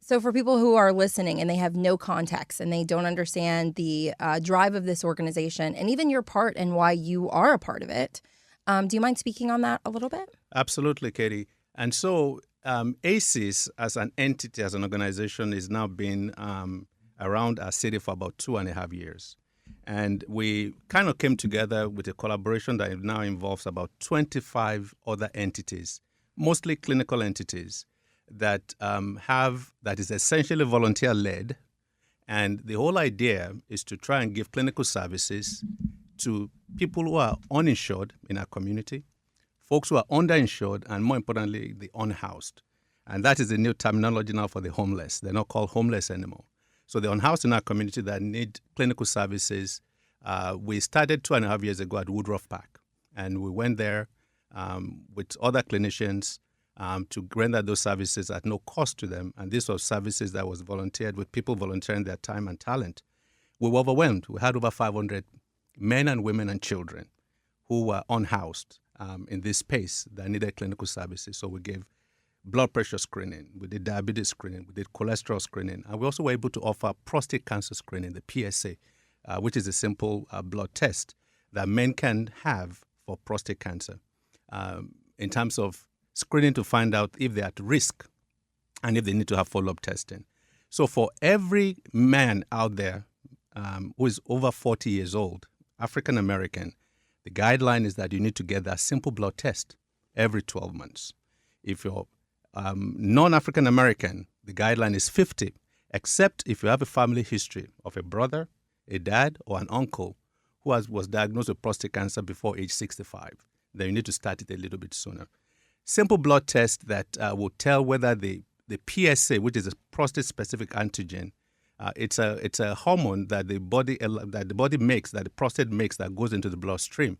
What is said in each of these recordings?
So for people who are listening and they have no context and they don't understand the drive of this organization and even your part and why you are a part of it, do you mind speaking on that a little bit? Absolutely, Katie. And so A.C.E.S as an entity, as an organization, is now been around our city for about 2.5 years. And we kind of came together with a collaboration that now involves about 25 other entities, mostly clinical entities, that that is essentially volunteer-led. And the whole idea is to try and give clinical services to people who are uninsured in our community, folks who are underinsured, and more importantly, the unhoused. And that is the new terminology now for the homeless. They're not called homeless anymore. So the unhoused in our community that need clinical services, we started 2.5 years ago at Woodruff Park. And we went there with other clinicians to render those services at no cost to them. And this was services that was volunteered with people volunteering their time and talent. We were overwhelmed. We had over 500 men and women and children who were unhoused in this space that needed clinical services. So we gave blood pressure screening, we did diabetes screening, we did cholesterol screening, and we also were able to offer prostate cancer screening, the P.A.C.E.S, which is a simple blood test that men can have for prostate cancer in terms of screening to find out if they're at risk and if they need to have follow-up testing. So for every man out there who is over 40 years old, African American, the guideline is that you need to get that simple blood test every 12 months. If you're non-African American, the guideline is 50, except if you have a family history of a brother, a dad, or an uncle who was diagnosed with prostate cancer before age 65. Then you need to start it a little bit sooner. Simple blood test that will tell whether the PSA, which is a prostate-specific antigen, it's a hormone that the body makes, that the prostate makes, that goes into the bloodstream.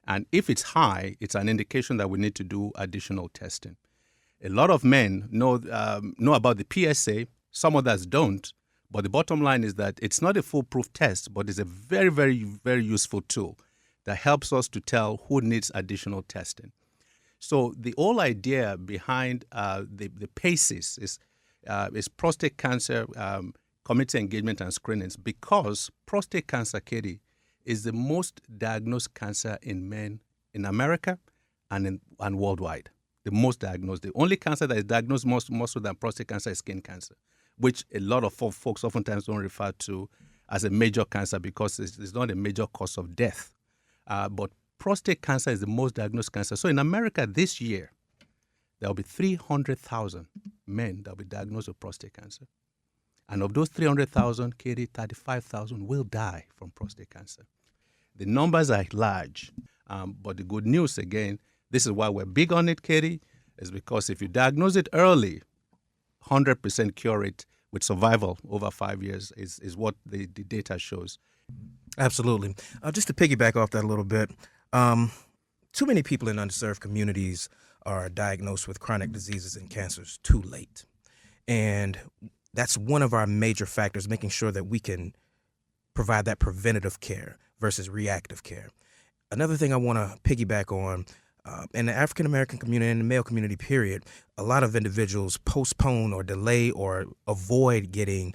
And if it's high, it's an indication that we need to do additional testing. A lot of men know about the PSA, some others don't, but the bottom line is that it's not a foolproof test, but it's a very, very, very useful tool that helps us to tell who needs additional testing. So the whole idea behind the P.A.C.E.S is prostate cancer community engagement and screenings, because prostate cancer, Katie, is the most diagnosed cancer in men in America and worldwide. The most diagnosed. The only cancer that is diagnosed more so than prostate cancer is skin cancer, which a lot of folks oftentimes don't refer to as a major cancer because it's not a major cause of death. But prostate cancer is the most diagnosed cancer. So in America this year, there will be 300,000 men that will be diagnosed with prostate cancer. And of those 300,000, Katie, 35,000 will die from prostate cancer. The numbers are large, but the good news, again, this is why we're big on it, Katie, is because if you diagnose it early, 100% cure rate with survival over 5 years is what the data shows. Absolutely. Just to piggyback off that a little bit, too many people in underserved communities are diagnosed with chronic diseases and cancers too late. And that's one of our major factors, making sure that we can provide that preventative care versus reactive care. Another thing I want to piggyback on, in the African American community and the male community period, a lot of individuals postpone or delay or avoid getting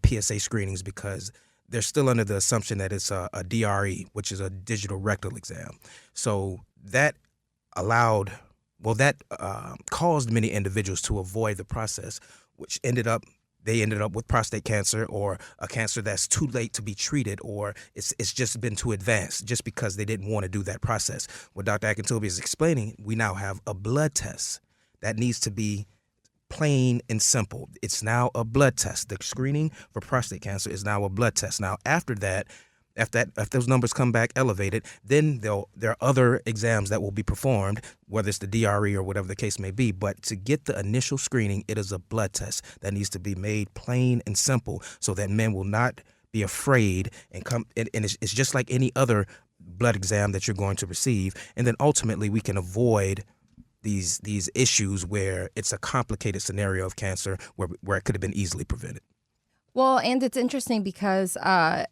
PSA screenings because they're still under the assumption that it's a DRE, which is a digital rectal exam. So that caused many individuals to avoid the process, which ended up with prostate cancer or a cancer that's too late to be treated, or it's just been too advanced just because they didn't want to do that process. What Dr. Akintobi is explaining, we now have a blood test that needs to be plain and simple. It's now a blood test. The screening for prostate cancer is now a blood test. Now, after that, if those numbers come back elevated, then there are other exams that will be performed, whether it's the DRE or whatever the case may be. But to get the initial screening, it is a blood test that needs to be made plain and simple so that men will not be afraid and come. And it's just like any other blood exam that you're going to receive. And then ultimately we can avoid these issues where it's a complicated scenario of cancer where it could have been easily prevented. Well, and it's interesting because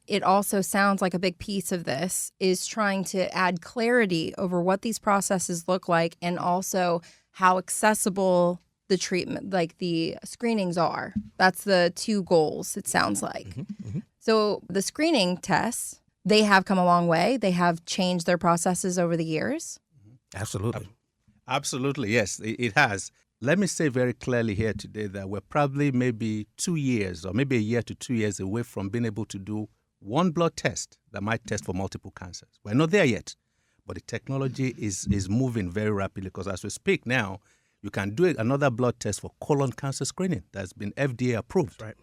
it also sounds like a big piece of this is trying to add clarity over what these processes look like and also how accessible the treatment, like the screenings are. That's the two goals, it sounds like. So the screening tests, they have come a long way. They have changed their processes over the years. Absolutely. Absolutely, yes, it has. Let me say very clearly here today that we're probably maybe 2 years or maybe a year to 2 years away from being able to do one blood test that might test for multiple cancers. We're not there yet, but the technology is moving very rapidly because as we speak now, you can do another blood test for colon cancer screening that's been FDA approved. Right.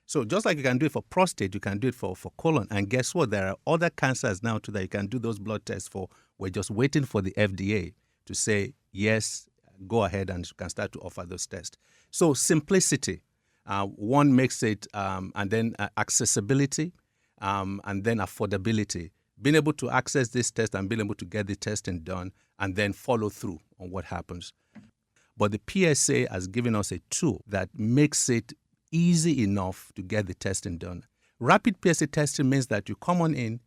So just like you can do it for prostate, you can do it for colon. And guess what? There are other cancers now too that you can do those blood tests for. We're just waiting for the FDA to say, yes, go ahead and you can start to offer those tests. So simplicity, one makes it, and then accessibility, and then affordability. Being able to access this test and being able to get the testing done and then follow through on what happens. But the PSA has given us a tool that makes it easy enough to get the testing done. Rapid PSA testing means that you come on in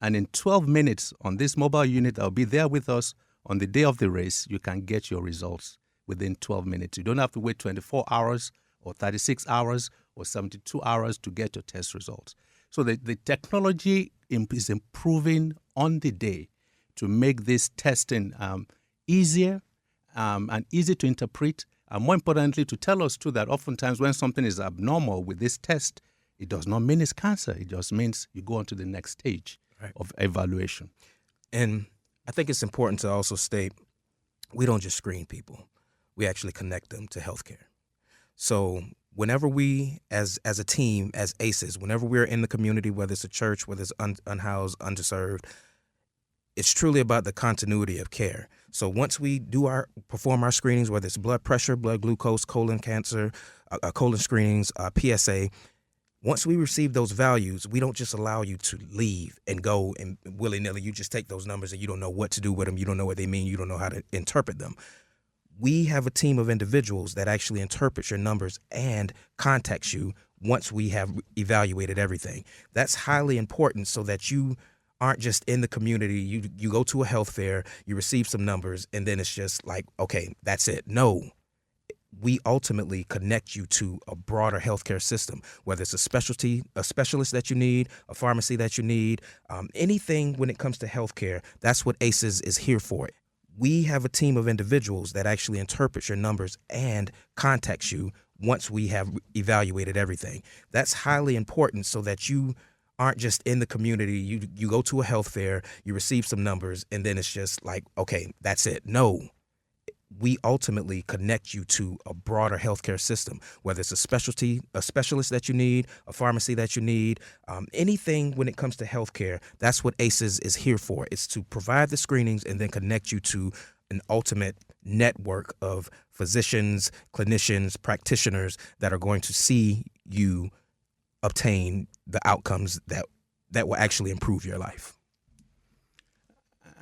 and in 12 minutes on this mobile unit that will be there with us on the day of the race, you can get your results within 12 minutes. You don't have to wait 24 hours or 36 hours or 72 hours to get your test results. So the technology is improving on the day to make this testing easier and easy to interpret, and more importantly, to tell us too that oftentimes when something is abnormal with this test, it does not mean it's cancer. It just means you go on to the next stage of evaluation. And I think it's important to also state we don't just screen people. We actually connect them to healthcare. So whenever we, as a team, as ACEs, whenever we're in the community, whether it's a church, whether it's unhoused, underserved, it's truly about the continuity of care. So once we perform our screenings, whether it's blood pressure, blood glucose, colon cancer, colon screenings, PSA, once we receive those values, we don't just allow you to leave and go and willy-nilly. You just take those numbers and you don't know what to do with them. You don't know what they mean. You don't know how to interpret them. We have a team of individuals that actually interprets your numbers and contacts you once we have evaluated everything. That's highly important so that you aren't just in the community. You go to a health fair, you receive some numbers, and then it's just like, okay, that's it. No. We ultimately connect you to a broader healthcare system, whether it's a specialist that you need, a pharmacy that you need, anything when it comes to healthcare. That's what ACEs is here for. We have a team of individuals that actually interprets your numbers and contacts you once we have evaluated everything. That's highly important so that you aren't just in the community. You go to a health fair, you receive some numbers, and then it's just like, okay, that's it. No. We ultimately connect you to a broader healthcare system, whether it's a specialist that you need, a pharmacy that you need, anything when it comes to healthcare. That's what ACEs is here for. It's to provide the screenings and then connect you to an ultimate network of physicians, clinicians, practitioners that are going to see you obtain the outcomes that will actually improve your life.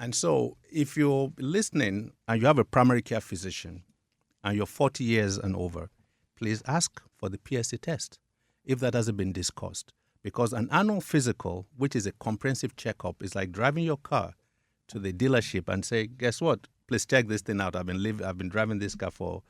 And so if you're listening and you have a primary care physician and you're 40 years and over, please ask for the PSA test if that hasn't been discussed. Because an annual physical, which is a comprehensive checkup, is like driving your car to the dealership and say, guess what? Please check this thing out. I've been driving this car for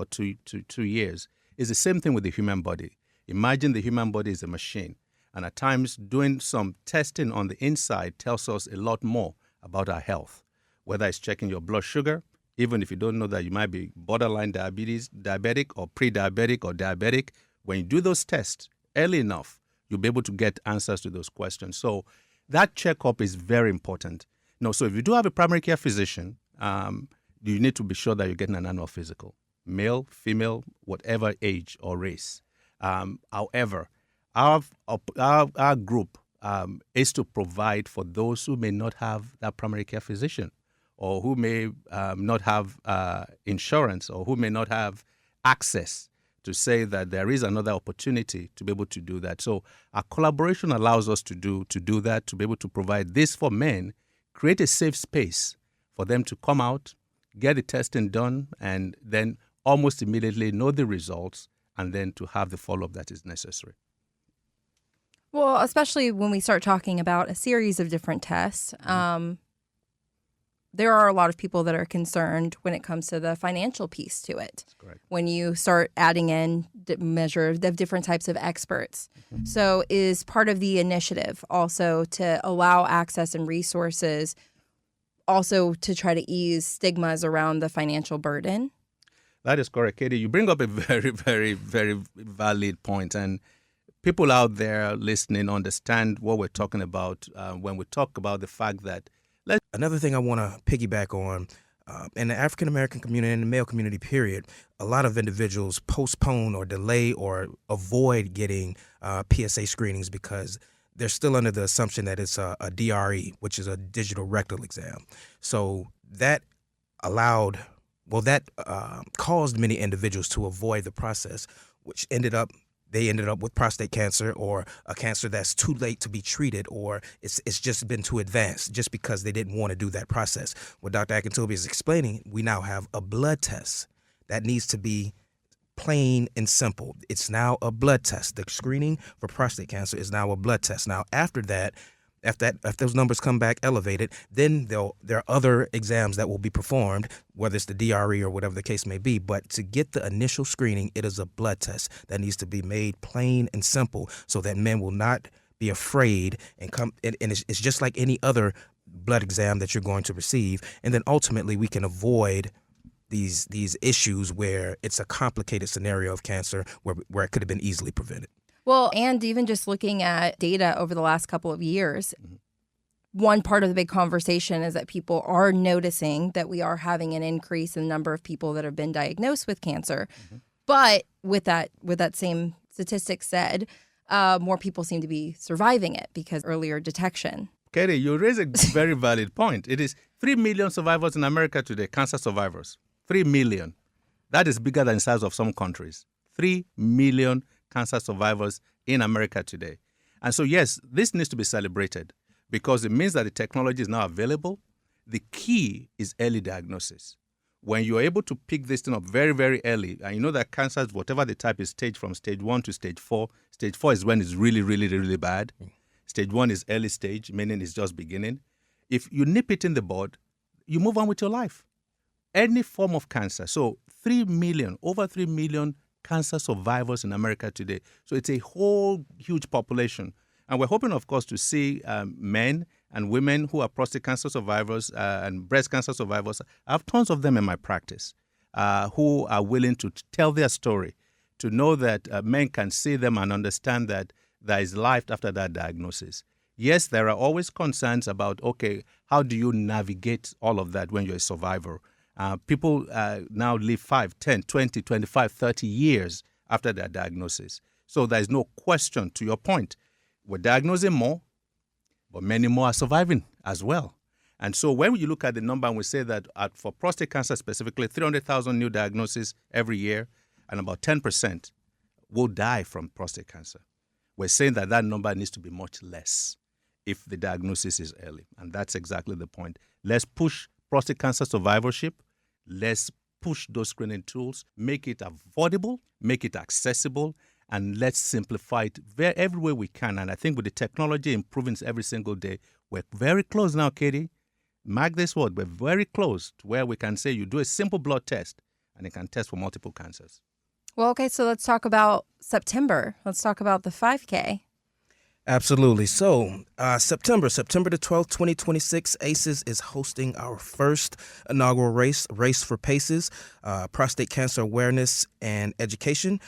2 years. It's the same thing with the human body. Imagine the human body is a machine. And at times, doing some testing on the inside tells us a lot more about our health, whether it's checking your blood sugar, even if you don't know that you might be borderline diabetic or pre-diabetic or diabetic. When you do those tests early enough, you'll be able to get answers to those questions. So that checkup is very important. So if you do have a primary care physician, you need to be sure that you're getting an annual physical, male, female, whatever age or race. However, our group is to provide for those who may not have that primary care physician or who may not have insurance or who may not have access to say that there is another opportunity to be able to do that. So our collaboration allows us to do that, to be able to provide this for men, create a safe space for them to come out, get the testing done, and then almost immediately know the results and then to have the follow-up that is necessary. Well, especially when we start talking about a series of different tests, there are a lot of people that are concerned when it comes to the financial piece to it. That's correct. When you start adding in measure of different types of experts. So is part of the initiative also to allow access and resources also to try to ease stigmas around the financial burden? That is correct, Katie. You bring up a very, very, very valid point, and people out there listening understand what we're talking about when we talk about the fact that Another thing I want to piggyback on, in the African American community and the male community period, a lot of individuals postpone or delay or avoid getting PSA screenings because they're still under the assumption that it's a DRE, which is a digital rectal exam. So that caused many individuals to avoid the process, which they ended up with prostate cancer or a cancer that's too late to be treated, or it's just been too advanced just because they didn't want to do that process. What Dr. Akintobi is explaining, we now have a blood test that needs to be plain and simple. It's now a blood test. The screening for prostate cancer is now a blood test. Now, after that, if those numbers come back elevated, then there are other exams that will be performed, whether it's the DRE or whatever the case may be. But to get the initial screening, it is a blood test that needs to be made plain and simple so that men will not be afraid and come. And it's just like any other blood exam that you're going to receive. And then ultimately we can avoid these issues where it's a complicated scenario of cancer where it could have been easily prevented. Well, and even just looking at data over the last couple of years, one part of the big conversation is that people are noticing that we are having an increase in the number of people that have been diagnosed with cancer. But with that same statistic said, more people seem to be surviving it because earlier detection. Katie, you raise a very valid point. It is 3 million survivors in America today, cancer survivors. 3 million. That is bigger than the size of some countries. 3 million cancer survivors in America today. And so, yes, this needs to be celebrated because it means that the technology is now available. The key is early diagnosis. When you're able to pick this thing up very, very early, and you know that cancers, whatever the type is, stage from stage 1 to stage 4. Stage 4 is when it's really, really, really bad. Stage 1 is early stage, meaning it's just beginning. If you nip it in the bud, you move on with your life. Any form of cancer. So 3 million, over 3 million cancer survivors in America today. So it's a whole huge population. And we're hoping, of course, to see men and women who are prostate cancer survivors and breast cancer survivors. I have tons of them in my practice who are willing to tell their story, to know that men can see them and understand that there is life after that diagnosis. Yes, there are always concerns about, okay, how do you navigate all of that when you're a survivor? People now live 5, 10, 20, 25, 30 years after their diagnosis. So there's no question, to your point. We're diagnosing more, but many more are surviving as well. And so when you look at the number and we say that for prostate cancer specifically, 300,000 new diagnoses every year, and about 10% will die from prostate cancer. We're saying that that number needs to be much less if the diagnosis is early. And that's exactly the point. Let's push prostate cancer survivorship. Let's push those screening tools, make it affordable, make it accessible, and let's simplify it every way we can. And I think with the technology improving every single day, we're very close now, Katie. Mark this word, we're very close to where we can say you do a simple blood test and it can test for multiple cancers. Well, okay, so let's talk about September. Let's talk about the 5K. Absolutely. So September the 12th, 2026, ACES is hosting our first inaugural race for P.A.C.E.S, prostate cancer awareness and education.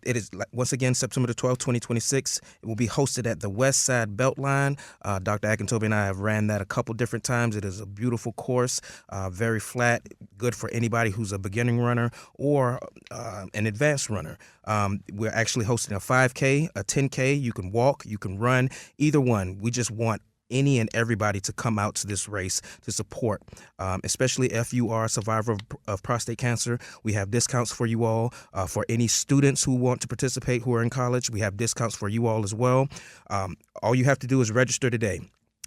It is, once again, September the 12th, 2026. It will be hosted at the West Side Beltline. Dr. Akintobi and I have ran that a couple different times. It is a beautiful course, very flat, good for anybody who's a beginning runner or an advanced runner. We're actually hosting a 5K, a 10K. You can walk, you can run, either one. We just want any and everybody to come out to this race to support, especially if you are a survivor of prostate cancer. We have discounts for you all. For any students who want to participate who are in college, we have discounts for you all as well. All you have to do is register today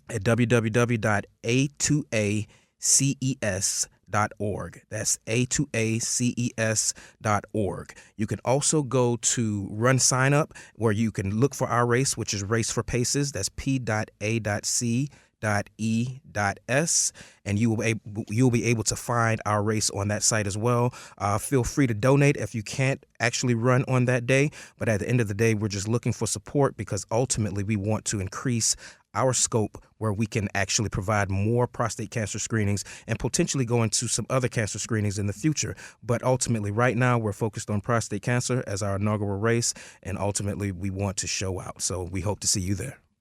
at www.A2ACES.org. That's A2ACES.org. You can also go to Run Sign Up, where you can look for our race, which is Race for P.A.C.E.S. That's P.A.C.E.S. For.P.A.C.E.S, and you'll be able to find our race on that site as well. Feel free to donate if you can't actually run on that day, but at the end of the day, we're just looking for support because ultimately we want to increase our scope where we can actually provide more prostate cancer screenings and potentially go into some other cancer screenings in the future. But ultimately, right now, we're focused on prostate cancer as our inaugural race, and ultimately, we want to show out. So we hope to see you there.